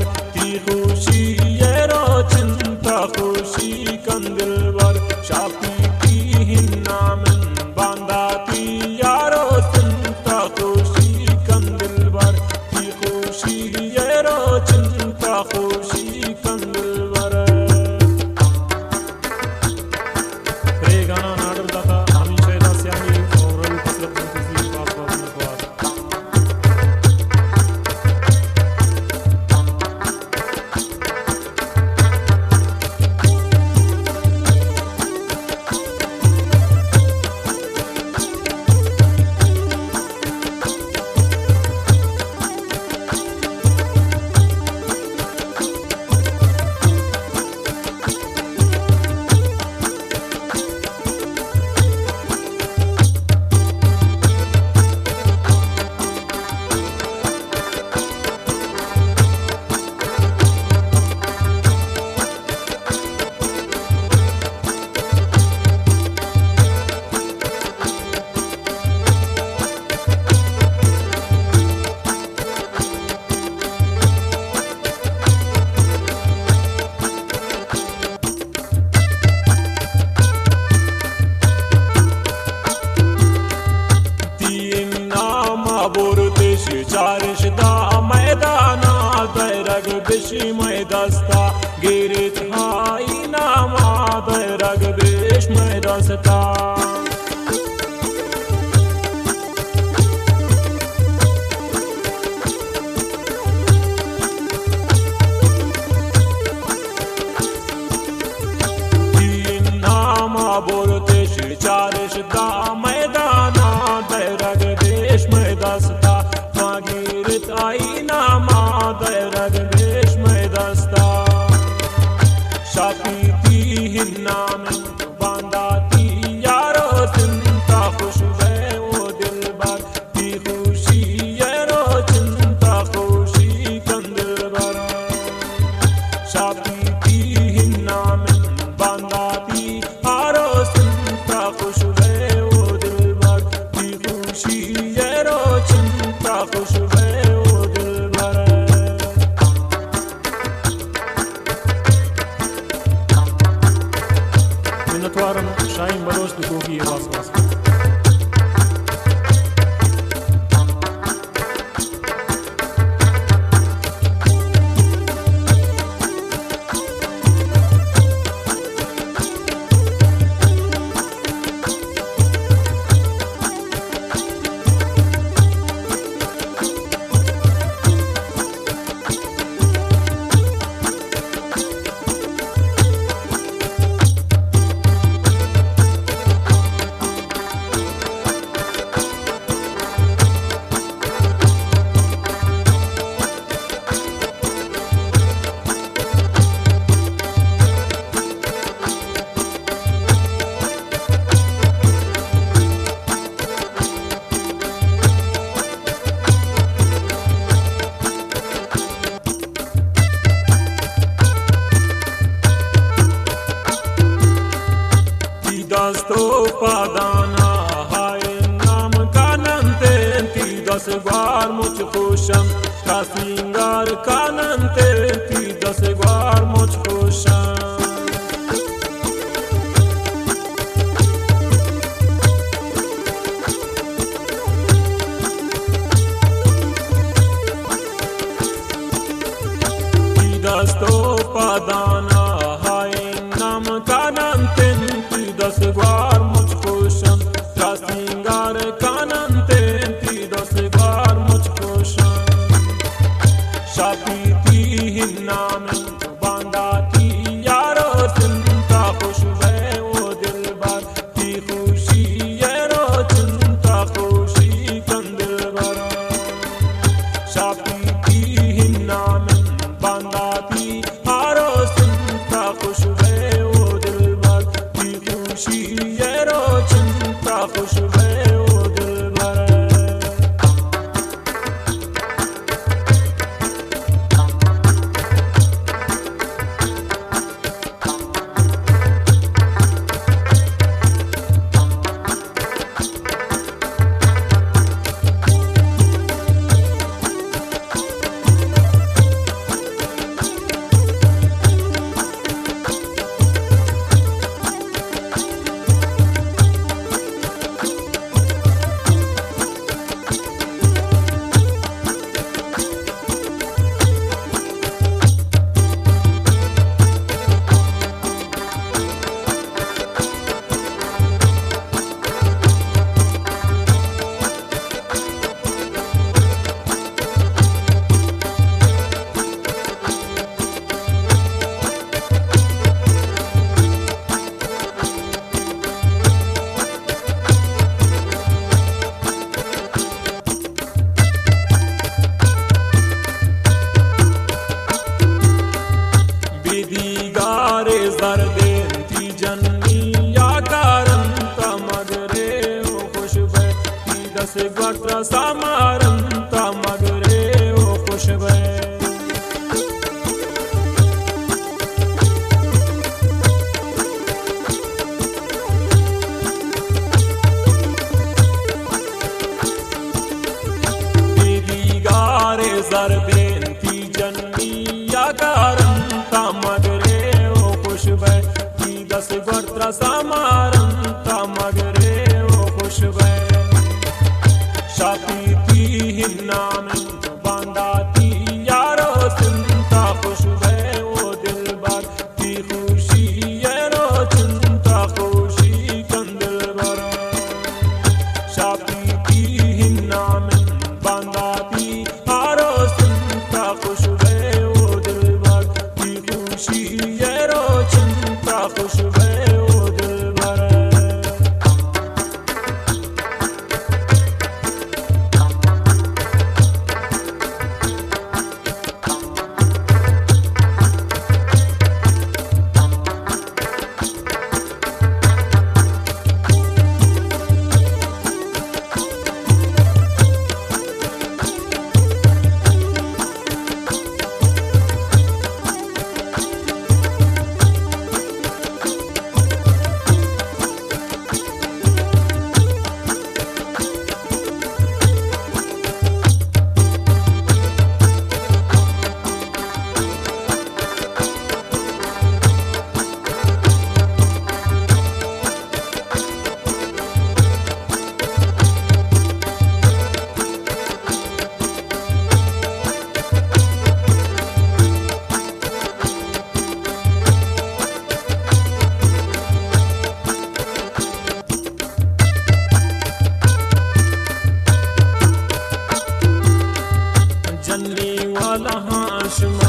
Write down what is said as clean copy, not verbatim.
बर ती खुशी ये रो चिंता खुशी कंदिल बर शापी ती हिन्ना में बांधा ती यारो चिंता खुशी कंदिल बर ती खुशी ये रो चिंता खुशी कंदिल बर गाना नाडर दाता हामी शहदा सियानी और कसरत किसी बात को अपने पास चारिश दा मैदाना दैरग बिशी मैदस्ता गिरित हाई नामा दैरग बिश मैदस्ता तीन नामा बोलतेश चारिश दा मैदाना दैरग बिश मैदस्ता आई नामा दैरग देश में दस्ता शापी ती हिन्ना में बांधा ती यारो चिंता खुश है वो दिल बर ती खुशी यारो चिंता खुशी कंदिल बर शापी ती हिन्ना में बांधा ती यारो चिंता खुश है वो दिल बर ती खुशी यारो चिंता खुश है शाहीन बलोच दुखोगी ये वास दस्तो पादाना हाय नाम कानंते ती दस बार मुझ खुशम का सिंगार कानंते ती दस बार मुझ खुशम ती दस्तो पादाना हाय नाम कानंते दस बार मुझ खुशम का सिंगार कानंते ती दस बार मुझ खुशम शापी ती हिन्ना में बांधा ती यारो चिंता खुश है वो दिल बर ती खुशी यारो चिंता खुशी कंदिल बर शापी ती हिन्ना में बांधा ती यारो zardên tî cennî ya karin ta magre û xweş be tî destê gotira samarin ta magre û xweş be zardên tî cennî ya karin ta magre û xweş be tî destê gotira samarin ta magre û xweş be şapî tî hîna min banda tî yaro sin ta xweş be û dilber tî xweşiyê ro çin ta xweşî kin dilber şapî tî hîna min banda tî Shema